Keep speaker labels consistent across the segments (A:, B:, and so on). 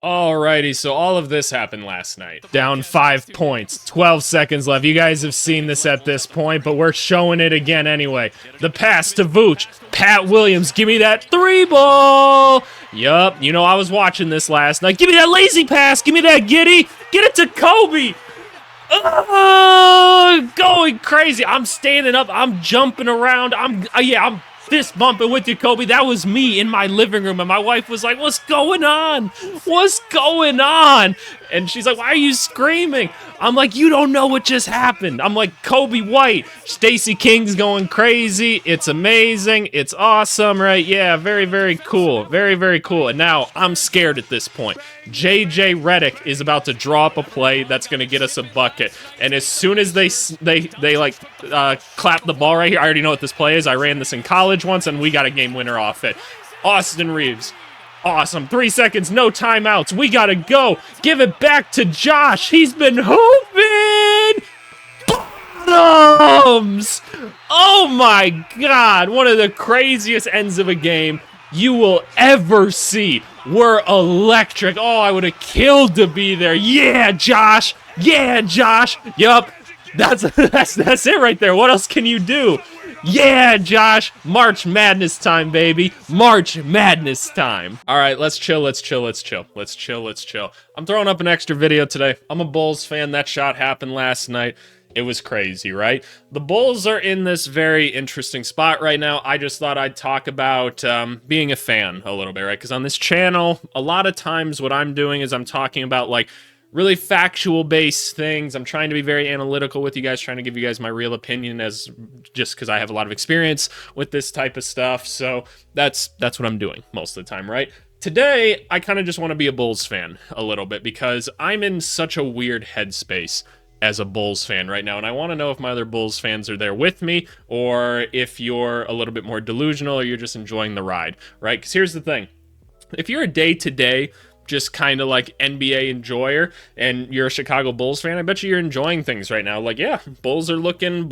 A: Alrighty, so all of this happened last night. Down 5 points, 12 seconds left. You guys have seen this at this point, but we're showing it again anyway. The pass to Vooch. Pat Williams, give me that 3-ball. Yup, you know I was watching this last night. Give me that lazy pass. Give me that giddy. Get it to Kobe. Going crazy. I'm standing up. I'm jumping around. I'm fist bumping with you, Kobe. That was me in my living room, and my wife was like, "What's going on? What's going on?" And she's like, "Why are you screaming?" I'm like, "You don't know what just happened." I'm like, Kobe White, Stacey King's going crazy. It's amazing. It's awesome, right? Yeah, very, very cool. Very, very cool. And now I'm scared at this point. JJ Redick is about to draw up a play that's going to get us a bucket. And as soon as they clap the ball right here, I already know what this play is. I ran this in college once, and we got a game winner off it. Austin Reeves. Awesome. 3 seconds, no timeouts. We gotta go. Give it back to Josh. He's been hooping. Bottoms. Oh my God. One of the craziest ends of a game you will ever see. We're electric. Oh, I would have killed to be there. Yeah, Josh. Yeah, Josh. Yup. That's it right there. What else can you do? Yeah, Josh. March Madness time, baby. March Madness time. All right, let's chill. I'm throwing up an extra video today. I'm a Bulls fan. That shot happened last night. It was crazy, right? The Bulls are in this very interesting spot right now. I just thought I'd talk about being a fan a little bit, right? Because on this channel, a lot of times what I'm doing is I'm talking about like really factual based things. I'm trying to be very analytical with you guys, trying to give you guys my real opinion as just because I have a lot of experience with this type of stuff. So that's what I'm doing most of the time, right? Today, I kind of just want to be a Bulls fan a little bit because I'm in such a weird headspace as a Bulls fan right now, and I want to know if my other Bulls fans are there with me or if you're a little bit more delusional or you're just enjoying the ride, right? Because here's the thing. If you're a day-to-day just kind of like NBA enjoyer and you're a Chicago Bulls fan, I bet you're enjoying things right now. Like, yeah, Bulls are looking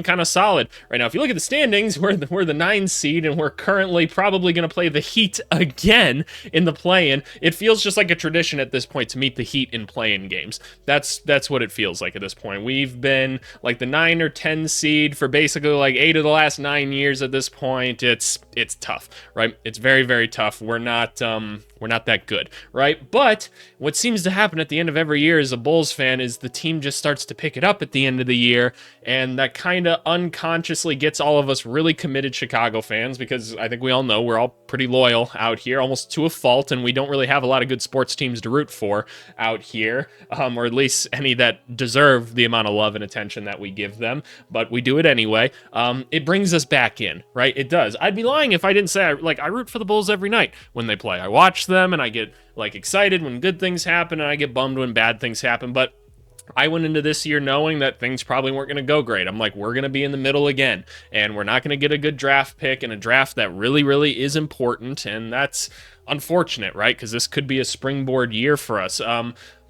A: kind of solid right now. If you look at the standings, we're the 9 seed and we're currently probably going to play the Heat again in the play-in. It feels just like a tradition at this point to meet the Heat in play-in games. That's what it feels like at this point. We've been like the 9 or 10 seed for basically like 8 of the last 9 years at this point. It's tough, right? It's very, very tough. We're not that good, right? But what seems to happen at the end of every year as a Bulls fan is the team just starts to pick it up at the end of the year, and that kind of unconsciously gets all of us really committed Chicago fans, because I think we all know we're all pretty loyal out here, almost to a fault, and we don't really have a lot of good sports teams to root for out here, or at least any that deserve the amount of love and attention that we give them, but we do it anyway. It brings us back in, right? It does. I'd be lying if I didn't say I root for the Bulls every night when they play. I watch them and I get like excited when good things happen and I get bummed when bad things happen, but I went into this year knowing that things probably weren't going to go great. I'm like, we're going to be in the middle again, and we're not going to get a good draft pick in a draft that really, really is important, and that's unfortunate, right? Because this could be a springboard year for us.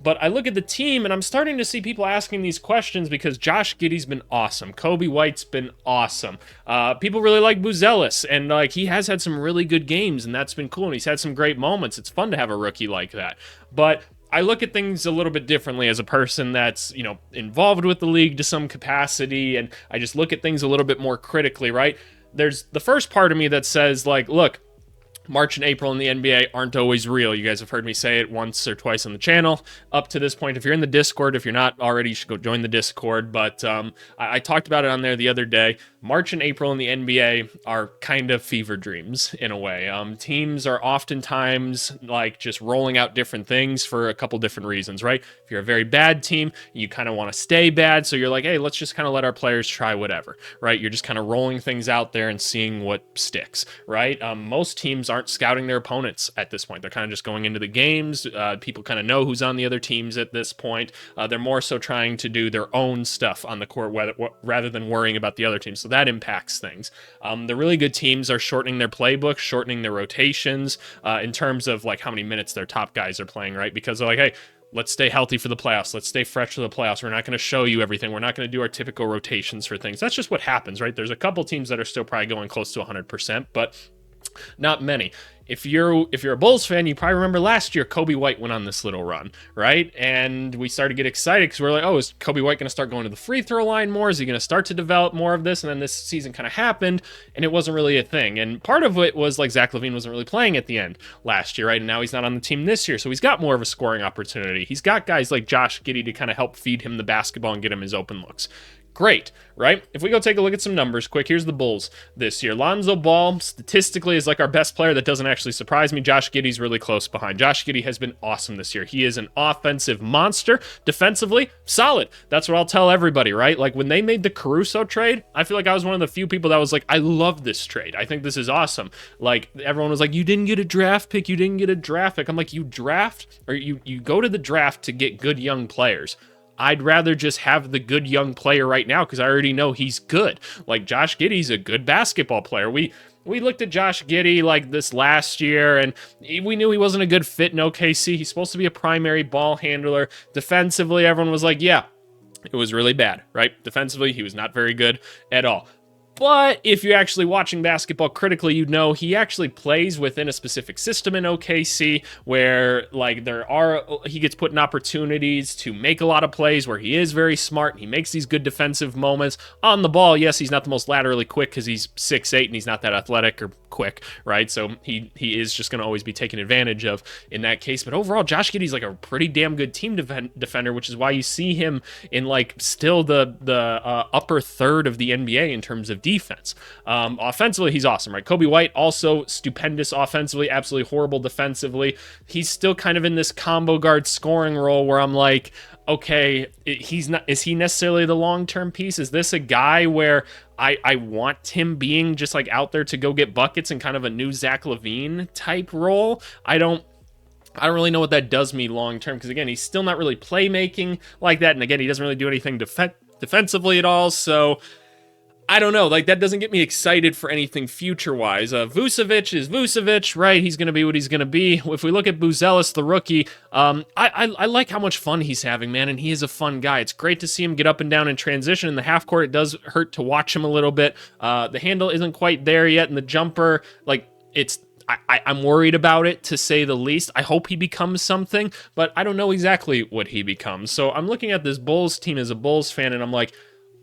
A: But I look at the team, and I'm starting to see people asking these questions because Josh Giddey's been awesome. Kobe White's been awesome. People really like Buzelis, and like he has had some really good games, and that's been cool, and he's had some great moments. It's fun to have a rookie like that. But I look at things a little bit differently as a person that's, involved with the league to some capacity, and I just look at things a little bit more critically, right? There's the first part of me that says, like, look, March and April in the NBA aren't always real. You guys have heard me say it once or twice on the channel up to this point. If you're in the Discord, if you're not already, you should go join the Discord. But I talked about it on there the other day. March and April in the NBA are kind of fever dreams in a way. Teams are oftentimes like just rolling out different things for a couple different reasons, right? If you're a very bad team, you kind of want to stay bad. So you're like, hey, let's just kind of let our players try whatever, right? You're just kind of rolling things out there and seeing what sticks, right? Most teams aren't scouting their opponents at this point. They're kind of just going into the games. People kind of know who's on the other teams at this point. They're more so trying to do their own stuff on the court rather than worrying about the other teams. So that impacts things. The really good teams are shortening their playbooks, shortening their rotations in terms of like how many minutes their top guys are playing, right? Because they're like, hey, let's stay healthy for the playoffs. Let's stay fresh for the playoffs. We're not going to show you everything. We're not going to do our typical rotations for things. That's just what happens, right? There's a couple teams that are still probably going close to 100%, but Not many. If you're a Bulls fan, you probably remember last year Kobe White went on this little run, right? And we started to get excited because we're like, oh, is Kobe White going to start going to the free throw line more? Is he going to start to develop more of this? And then this season kind of happened, and it wasn't really a thing. And part of it was like Zach LaVine wasn't really playing at the end last year, right? And now he's not on the team this year, so he's got more of a scoring opportunity. He's got guys like Josh Giddey to kind of help feed him the basketball and get him his open looks. Great, right? If we go take a look at some numbers quick, here's the Bulls this year. Lonzo Ball statistically is like our best player. That doesn't actually surprise me. Josh Giddey's really close behind. Josh Giddey has been awesome this year. He is an offensive monster. Defensively, solid. That's what I'll tell everybody, right? Like when they made the Caruso trade, I feel like I was one of the few people that was like, I love this trade. I think this is awesome. Like everyone was like, you didn't get a draft pick. You didn't get a draft pick. I'm like, you draft or you go to the draft to get good young players. I'd rather just have the good young player right now because I already know he's good. Like Josh Giddey's a good basketball player. We looked at Josh Giddey like this last year, and we knew he wasn't a good fit in OKC. He's supposed to be a primary ball handler. Defensively, everyone was like, yeah, it was really bad, right? Defensively, he was not very good at all. But if you're actually watching basketball critically, you know he actually plays within a specific system in OKC where like he gets put in opportunities to make a lot of plays where he is very smart. He makes these good defensive moments on the ball. Yes, he's not the most laterally quick because he's 6'8" and he's not that athletic or quick, right? So he is just going to always be taken advantage of in that case. But overall, Josh Giddey's like a pretty damn good team defender, which is why you see him in like still the upper third of the NBA in terms of defense. Offensively, he's awesome, right? Kobe White, also stupendous offensively, absolutely horrible defensively. He's still kind of in this combo guard scoring role where I'm like, okay, is he necessarily the long-term piece? Is this a guy where I want him being just like out there to go get buckets in kind of a new Zach LaVine type role? I don't really know what that does me long-term because, again, he's still not really playmaking like that. And, again, he doesn't really do anything defensively at all. So I don't know, like that doesn't get me excited for anything future-wise. Vucevic is Vucevic, right? He's going to be what he's going to be. If we look at Buzelis, the rookie, I like how much fun he's having, man, and he is a fun guy. It's great to see him get up and down in transition. In the half court, it does hurt to watch him a little bit. The handle isn't quite there yet, and the jumper, like I'm worried about it, to say the least. I hope he becomes something, but I don't know exactly what he becomes. So I'm looking at this Bulls team as a Bulls fan, and I'm like,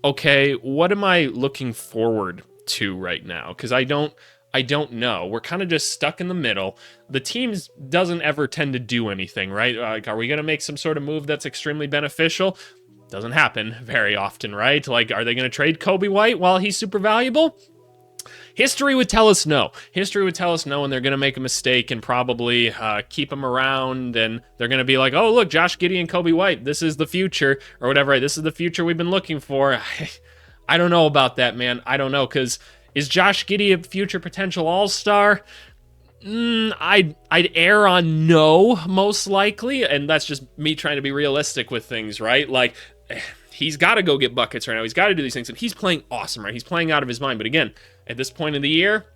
A: okay, what am I looking forward to right now? Because I don't know. We're kind of just stuck in the middle. The teams doesn't ever tend to do anything, right? Like, are we going to make some sort of move that's extremely beneficial? Doesn't happen very often, right? Like, are they going to trade Kobe White while he's super valuable? History would tell us no. History would tell us no, and they're going to make a mistake and probably keep him around, and they're going to be like, oh, look, Josh Giddey and Kobe White, this is the future, or whatever, right? This is the future we've been looking for. I don't know about that, man. I don't know, because is Josh Giddey a future potential all-star? I'd err on no, most likely, and that's just me trying to be realistic with things, right? Like, he's got to go get buckets right now. He's got to do these things, and he's playing awesome, right? He's playing out of his mind, but again, at this point in the year,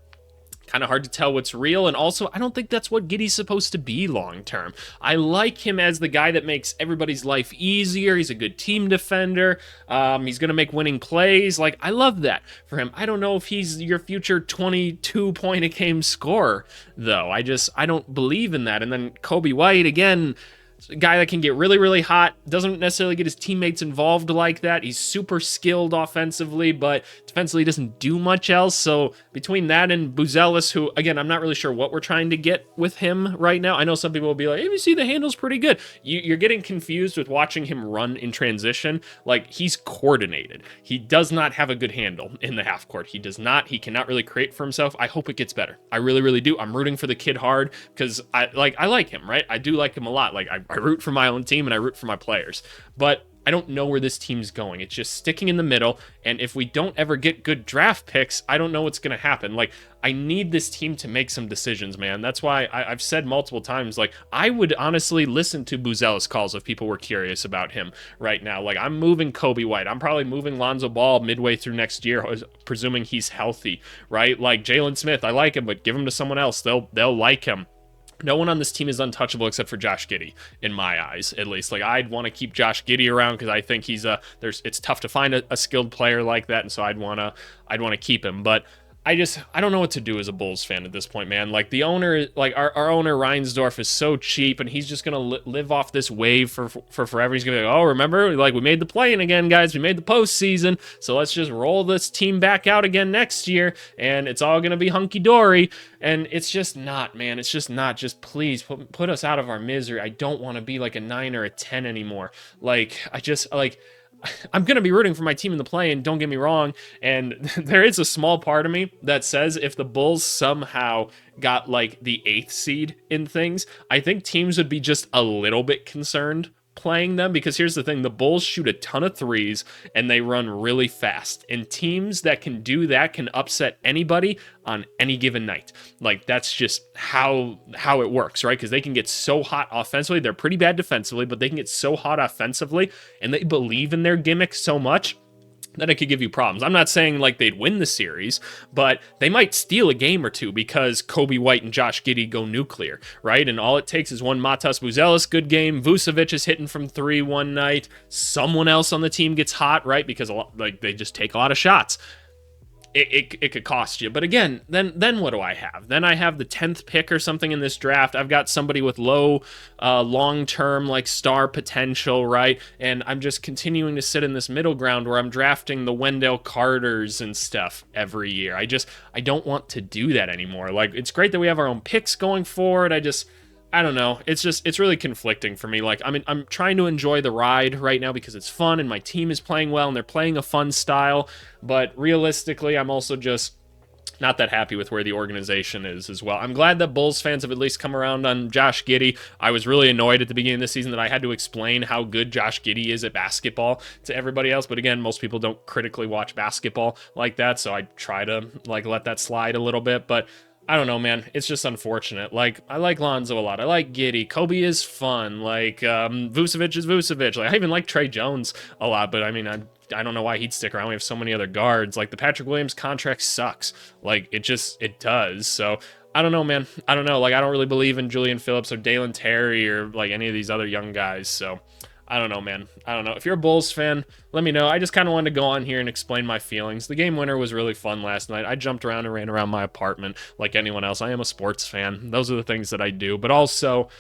A: kind of hard to tell what's real, and also, I don't think that's what Giddey's supposed to be long-term. I like him as the guy that makes everybody's life easier. He's a good team defender. He's going to make winning plays. Like, I love that for him. I don't know if he's your future 22-point-a-game scorer, though. I don't believe in that. And then Kobe White, again, a guy that can get really, really hot, doesn't necessarily get his teammates involved like that. He's super skilled offensively, but defensively doesn't do much else. So between that and Buzelis, who, again, I'm not really sure what we're trying to get with him right now. I know some people will be like, hey, you see the handle's pretty good. You're getting confused with watching him run in transition. Like, he's coordinated. He does not have a good handle in the half court. He does not. He cannot really create for himself. I hope it gets better. I really, really do. I'm rooting for the kid hard because I like him, right? I do like him a lot. Like, I root for my own team and I root for my players, but I don't know where this team's going. It's just sticking in the middle, and if we don't ever get good draft picks, I don't know what's going to happen. Like, I need this team to make some decisions, man. That's why I've said multiple times, like, I would honestly listen to Buzelis calls if people were curious about him right now. Like, I'm moving Kobe White. I'm probably moving Lonzo Ball midway through next year, presuming he's healthy, right? Like, Jalen Smith, I like him, but give him to someone else. They'll like him. No one on this team is untouchable except for Josh Giddey, in my eyes, at least. Like, I'd want to keep Josh Giddey around because I think it's tough to find a skilled player like that, and so I'd want to keep him. But I don't know what to do as a Bulls fan at this point, man. Like the owner, like our owner Reinsdorf is so cheap, and he's just gonna live off this wave for forever. He's gonna be like, oh, remember, like we made the play-in again, guys. We made the postseason, so let's just roll this team back out again next year, and it's all gonna be hunky dory. And it's just not, man. It's just not. Just please put us out of our misery. I don't want to be like a 9 or a 10 anymore. Like I just like. I'm going to be rooting for my team in the play-in, don't get me wrong, and there is a small part of me that says if the Bulls somehow got, like, the 8th seed in things, I think teams would be just a little bit concerned playing them, because here's the thing, the Bulls shoot a ton of threes, and they run really fast, and teams that can do that can upset anybody on any given night. Like, that's just how it works, right? Because they can get so hot offensively, they're pretty bad defensively, but they can get so hot offensively, and they believe in their gimmick so much that it could give you problems. I'm not saying like they'd win the series, but they might steal a game or two because Kobe White and Josh Giddey go nuclear, right? And all it takes is one Matas Buzelis good game, Vucevic is hitting from 3 one night, someone else on the team gets hot, right? Because like they just take a lot of shots. It could cost you. But again, then what do I have? Then I have the 10th pick or something in this draft. I've got somebody with low long-term like star potential, right? And I'm just continuing to sit in this middle ground where I'm drafting the Wendell Carters and stuff every year. I don't want to do that anymore. Like, it's great that we have our own picks going forward. I don't know. It's really conflicting for me. Like, I mean, I'm trying to enjoy the ride right now because it's fun and my team is playing well and they're playing a fun style. But realistically, I'm also just not that happy with where the organization is as well. I'm glad that Bulls fans have at least come around on Josh Giddey. I was really annoyed at the beginning of the season that I had to explain how good Josh Giddey is at basketball to everybody else. But again, most people don't critically watch basketball like that. So I try to like let that slide a little bit. But I don't know, man. It's just unfortunate. Like, I like Lonzo a lot. I like Giddey. Kobe is fun. Like, Vucevic is Vucevic. Like, I even like Trey Jones a lot, but I mean, I don't know why he'd stick around. We have so many other guards. Like, the Patrick Williams contract sucks. Like, it does. So, I don't know, man. I don't know. Like, I don't really believe in Julian Phillips or Dalen Terry or, like, any of these other young guys. So, I don't know, man. I don't know. If you're a Bulls fan, let me know. I just kind of wanted to go on here and explain my feelings. The game winner was really fun last night. I jumped around and ran around my apartment like anyone else. I am a sports fan. Those are the things that I do. But also,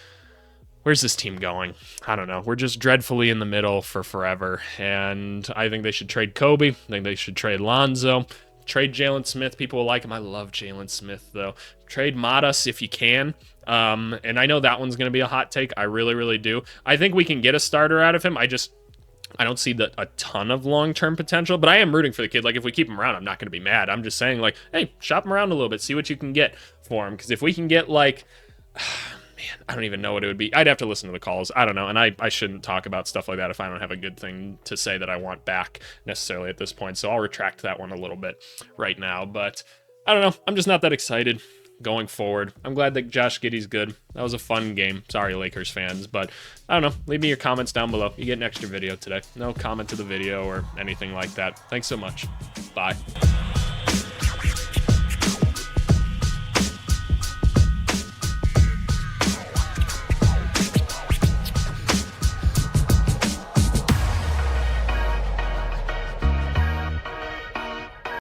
A: where's this team going? I don't know. We're just dreadfully in the middle for forever. And I think they should trade Kobe. I think they should trade Lonzo. Trade Jalen Smith. People will like him. I love Jalen Smith, though. Trade Matas if you can. And I know that one's going to be a hot take. I really, really do. I think we can get a starter out of him. I don't see a ton of long-term potential, but I am rooting for the kid. Like, if we keep him around, I'm not going to be mad. I'm just saying, like, hey, shop him around a little bit. See what you can get for him. Because if we can get, like... Man, I don't even know what it would be. I'd have to listen to the calls. I don't know. And I shouldn't talk about stuff like that if I don't have a good thing to say that I want back necessarily at this point. So I'll retract that one a little bit right now. But I don't know. I'm just not that excited going forward. I'm glad that Josh Giddey's good. That was a fun game. Sorry, Lakers fans. But I don't know. Leave me your comments down below. You get an extra video today. No comment to the video or anything like that. Thanks so much. Bye.